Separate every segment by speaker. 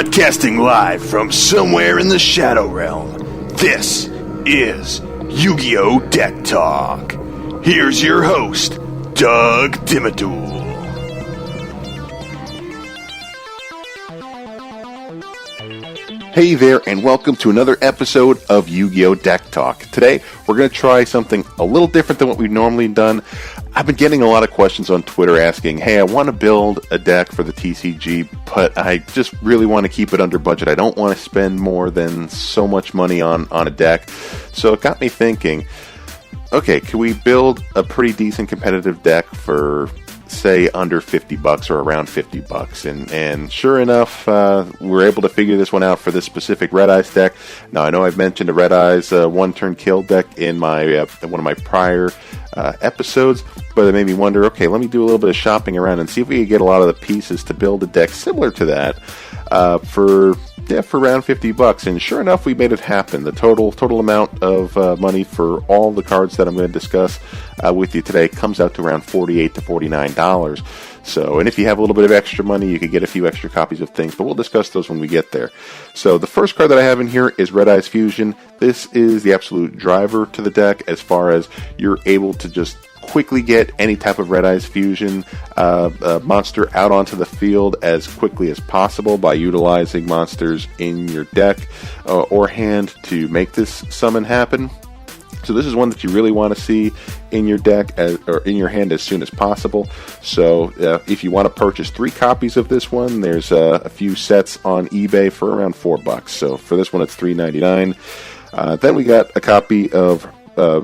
Speaker 1: Broadcasting live from somewhere in the Shadow Realm, this is YuGiOh Deck Talk. Here's your host, Doug Dimmaduel. Hey there, and welcome to another episode of YuGiOh Deck Talk. Today, we're going to try something a little different than what we've normally done. I've been getting a lot of questions on Twitter asking, hey, I want to build a deck for the TCG, but I just really want to keep it under budget. I don't want to spend more than so much money on a deck. So it got me thinking, okay, can we build a pretty decent competitive deck for, say, under $50 or around $50? And sure enough, we're able to figure this one out for this specific Red Eyes deck. Now, I know I've mentioned a Red Eyes one-turn kill deck in my one of my prior episodes, but it made me wonder, okay, let me do a little bit of shopping around and see if we could get a lot of the pieces to build a deck similar to that for around $50. And sure enough, we made it happen. The total amount of money for all the cards that I'm going to discuss with you today comes out to around $48 to $49. So, and if you have a little bit of extra money, you could get a few extra copies of things, but we'll discuss those when we get there. So the first card that I have in here is Red Eyes Fusion. This is the absolute driver to the deck as far as you're able to just quickly get any type of Red Eyes Fusion monster out onto the field as quickly as possible by utilizing monsters in your deck or hand to make this summon happen. So this is one that you really want to see in your deck or in your hand as soon as possible. So if you want to purchase 3 copies of this one, there's a few sets on eBay for around $4. So for this one, it's $3.99. Then we got a copy of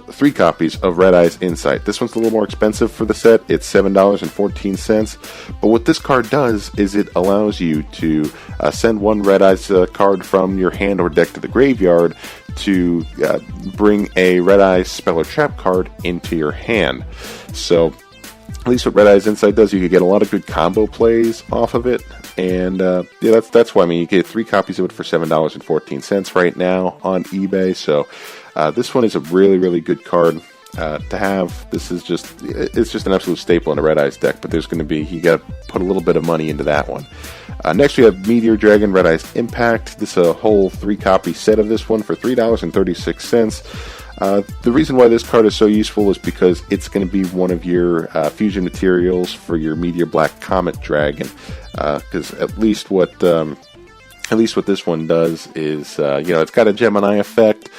Speaker 1: 3 copies of Red Eyes Insight. This one's a little more expensive for the set. It's $7.14. But what this card does is it allows you to send one Red Eyes card from your hand or deck to the graveyard to bring a Red Eyes Spell or Trap card into your hand. So at least what Red Eyes Insight does, you can get a lot of good combo plays off of it. And that's why, I mean, you get 3 copies of it for $7.14 right now on eBay. So this one is a really, really good card to have. It's just an absolute staple in a Red Eyes deck, but you got to put a little bit of money into that one. Next we have Meteor Dragon Red Eyes Impact. This is a whole 3-copy set of this one for $3.36. The reason why this card is so useful is because it's going to be one of your fusion materials for your Meteor Black Comet Dragon. Because at least what this one does is, it's got a Gemini effect,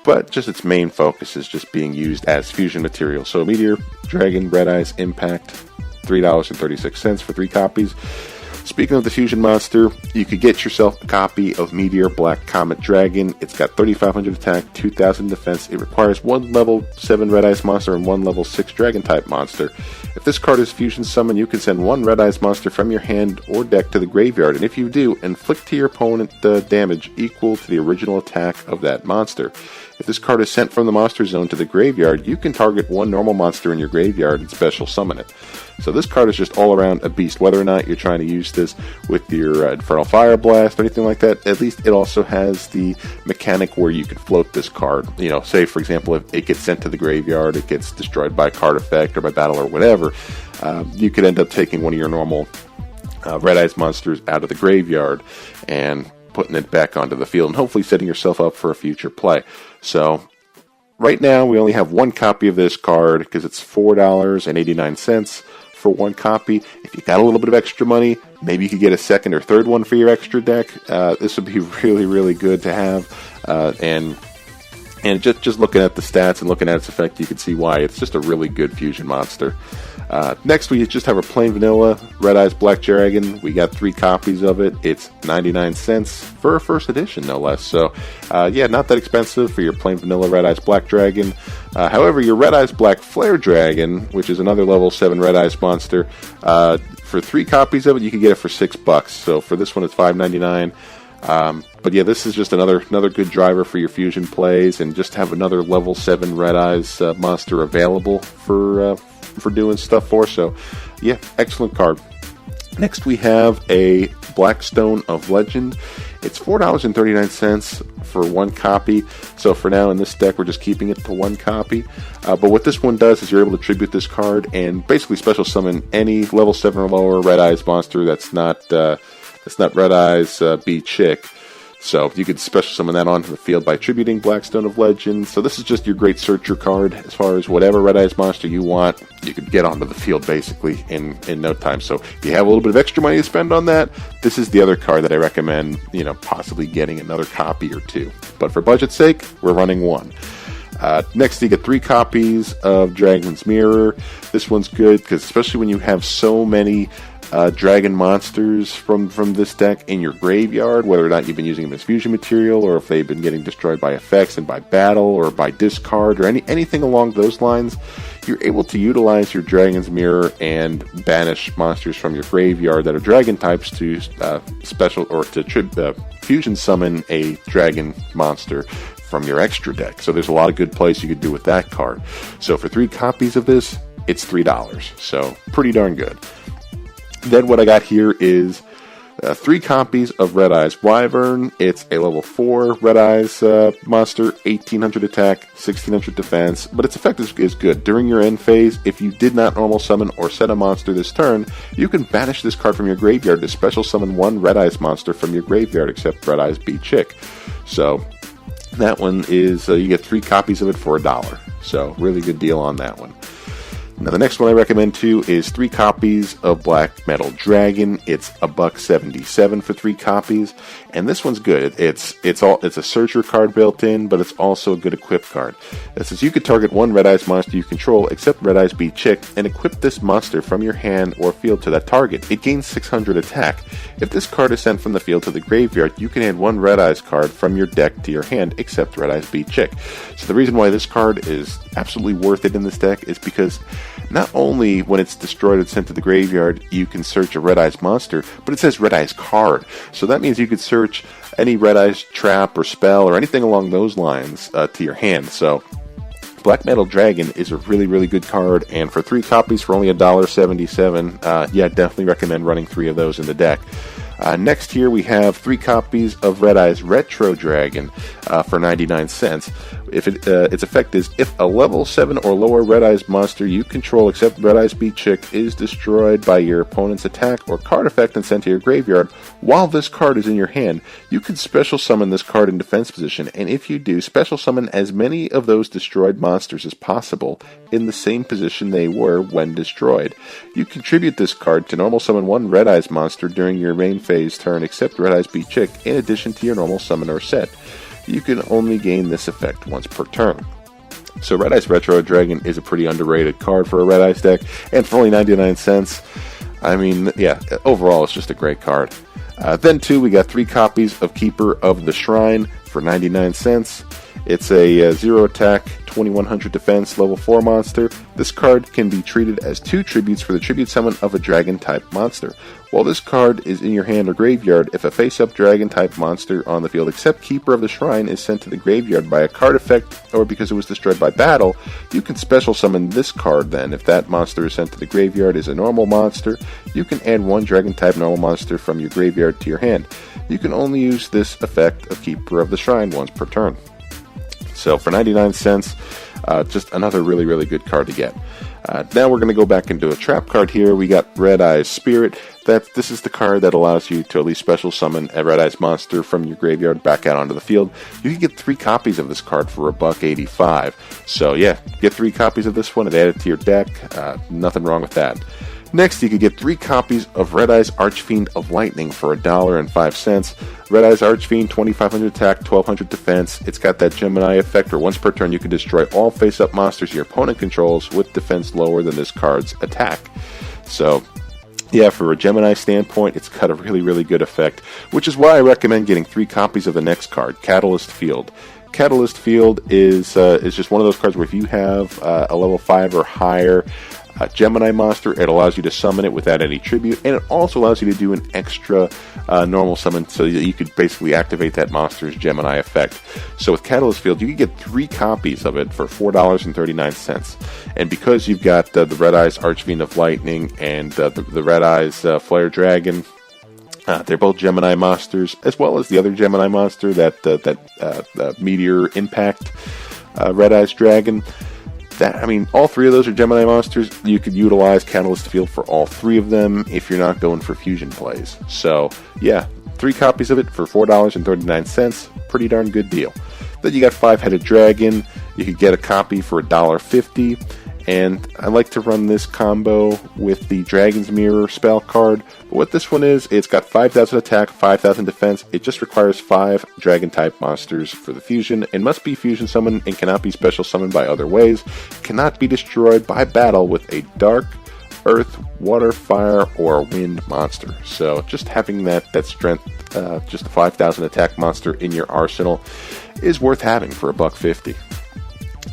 Speaker 1: but just its main focus is just being used as fusion material. So Meteor Dragon Red Eyes Impact, $3.36 for 3 copies. Speaking of the fusion monster, you could get yourself a copy of Meteor Black Comet Dragon. It's got 3,500 attack, 2,000 defense. It requires 1 level 7 Red Eyes monster and 1 level 6 Dragon type monster. If this card is fusion summoned, you can send 1 Red Eyes monster from your hand or deck to the graveyard, and if you do, inflict to your opponent damage equal to the original attack of that monster. If this card is sent from the monster zone to the graveyard, you can target 1 normal monster in your graveyard and special summon it. So this card is just all around a beast. Whether or not you're trying to use this with your Infernal Fire Blast or anything like that, at least it also has the mechanic where you can float this card. Say for example, if it gets sent to the graveyard, it gets destroyed by a card effect or by battle or whatever, you could end up taking one of your normal Red Eyes monsters out of the graveyard and putting it back onto the field and hopefully setting yourself up for a future play. So right now we only have 1 copy of this card because it's $4.89 for 1 copy. If you got a little bit of extra money, maybe you could get a second or third one for your extra deck. This would be really, really good to have. And just looking at the stats and looking at its effect, you can see why. It's just a really good fusion monster. Next, we just have a plain vanilla Red Eyes Black Dragon. We got 3 copies of it. It's 99 cents for a first edition, no less. So, not that expensive for your plain vanilla Red Eyes Black Dragon. However, your Red Eyes Black Flare Dragon, which is another level 7 Red Eyes monster, for 3 copies of it, you can get it for $6. So for this one, it's $5.99. But yeah, this is just another good driver for your fusion plays, and just have another level 7 Red Eyes monster available for doing stuff for. So yeah, excellent card. Next we have a Blackstone of Legend. It's $4.39 for 1 copy. So for now in this deck, we're just keeping it to 1 copy. But what this one does is you're able to tribute this card and basically special summon any level 7 or lower Red Eyes monster that's not It's not Red Eyes Be Chick. So you could special summon that onto the field by attributing Blackstone of Legend. So this is just your great searcher card. As far as whatever Red Eyes monster you want, you could get onto the field basically in no time. So if you have a little bit of extra money to spend on that, this is the other card that I recommend, possibly getting another copy or two. But for budget's sake, we're running one. Next, you get 3 copies of Dragon's Mirror. This one's good because especially when you have so many dragon monsters from this deck in your graveyard, whether or not you've been using them as fusion material, or if they've been getting destroyed by effects and by battle, or by discard, or anything along those lines, you're able to utilize your Dragon's Mirror and banish monsters from your graveyard that are dragon types to special or to fusion summon a dragon monster from your extra deck. So there's a lot of good plays you could do with that card. So for 3 copies of this, it's $3. So pretty darn good. Then what I got here is 3 copies of Red Eyes Wyvern. It's a level 4 Red Eyes monster, 1800 attack, 1600 defense, but its effect is good. During your end phase, if you did not normal summon or set a monster this turn, you can banish this card from your graveyard to special summon 1 Red Eyes monster from your graveyard, except Red Eyes Be Chick. So that one is, you get 3 copies of it for $1. So really good deal on that one. Now the next one I recommend too is 3 copies of Black Metal Dragon. It's $1.77 for 3 copies, and this one's good. It's a searcher card built in, but it's also a good equip card. It says you could target 1 Red Eyes monster you control, except Red Eyes Be Chick, and equip this monster from your hand or field to that target. It gains 600 attack. If this card is sent from the field to the graveyard, you can add 1 Red Eyes card from your deck to your hand, except Red Eyes Be Chick. So the reason why this card is absolutely worth it in this deck is because not only when it's destroyed and sent to the graveyard, you can search a Red Eyes monster, but it says Red Eyes card. So that means you could search any Red Eyes trap or spell or anything along those lines to your hand. So Black Metal Dragon is a really, really good card, and for 3 copies for only $1.77, yeah, definitely recommend running 3 of those in the deck. Next here we have 3 copies of Red Eyes Retro Dragon for 99 cents. Its effect is, if a level 7 or lower Red Eyes monster you control except Red Eyes Be Chick is destroyed by your opponent's attack or card effect and sent to your graveyard, while this card is in your hand, you can special summon this card in defense position, and if you do, special summon as many of those destroyed monsters as possible in the same position they were when destroyed. You contribute this card to normal summon 1 Red Eyes monster during your main phase turn except Red Eyes Be Chick in addition to your normal summon or set. You can only gain this effect once per turn. So Red Eyes Retro Dragon is a pretty underrated card for a Red Eyes deck, and for only 99 cents, I mean, yeah, overall it's just a great card. Then too, we got 3 copies of Keeper of the Shrine for 99 cents. It's a 0 attack, 2100 defense, level 4 monster. This card can be treated as 2 tributes for the tribute summon of a dragon type monster. While this card is in your hand or graveyard, if a face-up dragon type monster on the field except Keeper of the Shrine is sent to the graveyard by a card effect or because it was destroyed by battle, you can special summon this card then. If that monster is sent to the graveyard is a normal monster, you can add 1 dragon type normal monster from your graveyard to your hand. You can only use this effect of Keeper of the Shrine once per turn. So for 99 cents, just another really, really good card to get. Now we're going to go back into a trap card here. We got Red Eyes Spirit. This is the card that allows you to at least special summon a Red Eyes monster from your graveyard back out onto the field. You can get 3 copies of this card for $1.85. So yeah, get 3 copies of this one and add it to your deck. Nothing wrong with that. Next, you could get 3 copies of Red Eyes Archfiend of Lightning for $1.05. Red Eyes Archfiend, 2500 attack, 1200 defense. It's got that Gemini effect where once per turn you can destroy all face-up monsters your opponent controls with defense lower than this card's attack. So, yeah, for a Gemini standpoint, it's got a really, really good effect, which is why I recommend getting 3 copies of the next card, Catalyst Field. Catalyst Field is just one of those cards where if you have a level 5 or higher Gemini monster, it allows you to summon it without any tribute, and it also allows you to do an extra normal summon so that you could basically activate that monster's Gemini effect. So with Catalyst Field, you can get 3 copies of it for $4.39. And because you've got the Red Eyes Archfiend of Lightning and the Red Eyes Flare Dragon, they're both Gemini monsters, as well as the other Gemini monster, that Meteor Impact Red Eyes Dragon. all three of those are Gemini monsters. You could utilize Catalyst Field for all three of them if you're not going for fusion plays. So, yeah, 3 copies of it for $4.39. Pretty darn good deal. Then you got Five-Headed Dragon. You could get a copy for $1.50. And I like to run this combo with the Dragon's Mirror spell card. But what this one is, it's got 5,000 attack, 5,000 defense. It just requires 5 Dragon-type monsters for the fusion, and must be fusion summoned and cannot be special summoned by other ways. Cannot be destroyed by battle with a Dark, Earth, Water, Fire, or Wind monster. So just having that strength, just a 5,000 attack monster in your arsenal is worth having for $1.50.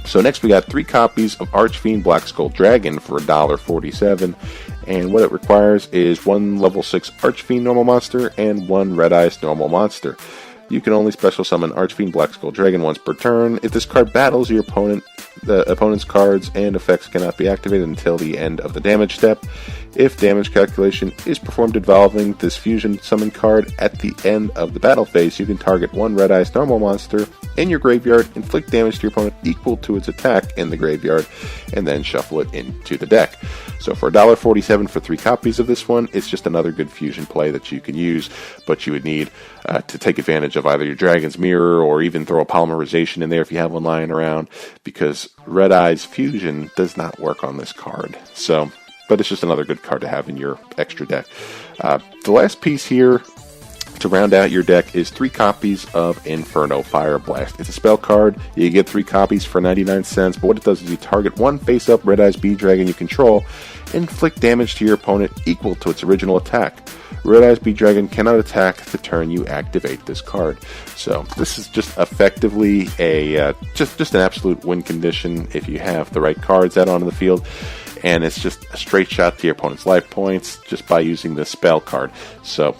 Speaker 1: So next we got 3 copies of Archfiend Black Skull Dragon for $1.47, and what it requires is 1 level 6 Archfiend normal monster and 1 Red Eyes normal monster. You can only special summon Archfiend Black Skull Dragon once per turn. If this card battles your opponent, the opponent's cards and effects cannot be activated until the end of the damage step. If damage calculation is performed involving this fusion summon card at the end of the battle phase, you can target 1 Red Eyes normal monster in your graveyard, inflict damage to your opponent equal to its attack in the graveyard, and then shuffle it into the deck. So for $1.47 for 3 copies of this one, it's just another good fusion play that you can use, but you would need to take advantage of either your Dragon's Mirror or even throw a Polymerization in there if you have one lying around, because Red Eyes Fusion does not work on this card. So, but it's just another good card to have in your extra deck. The last piece here to round out your deck is 3 copies of Inferno Fire Blast. It's a spell card. You get 3 copies for 99 cents, but what it does is you target 1 face-up Red Eyes Bee Dragon you control, inflict damage to your opponent equal to its original attack. Red Eyes Bee Dragon cannot attack the turn you activate this card. So this is just effectively a just an absolute win condition if you have the right cards out onto the field, and it's just a straight shot to your opponent's life points just by using this spell card. So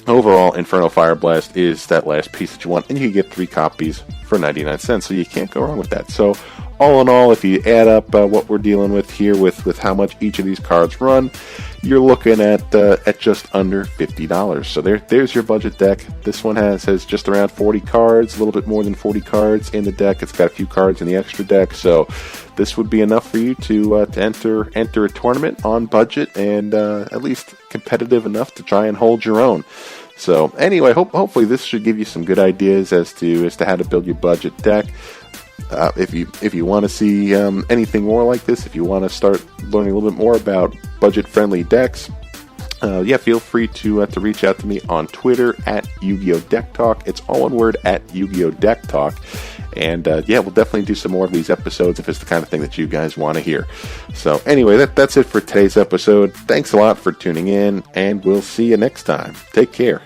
Speaker 1: overall, Inferno Fire Blast is that last piece that you want, and you can get 3 copies for 99 cents, so you can't go wrong with that. So all in all, if you add up what we're dealing with here with how much each of these cards run, you're looking at just under $50. So there's your budget deck. This one has just around 40 cards, a little bit more than 40 cards in the deck. It's got a few cards in the extra deck, so this would be enough for you to enter a tournament on budget and at least competitive enough to try and hold your own. So anyway, hopefully this should give you some good ideas as to how to build your budget deck. If you want to see anything more like this, if you want to start learning a little bit more about budget-friendly decks, feel free to reach out to me on Twitter at YuGiOh Deck Talk. It's all one word, at YuGiOh Deck Talk. And we'll definitely do some more of these episodes if it's the kind of thing that you guys want to hear. So anyway, that's it for today's episode. Thanks a lot for tuning in, and we'll see you next time. Take care.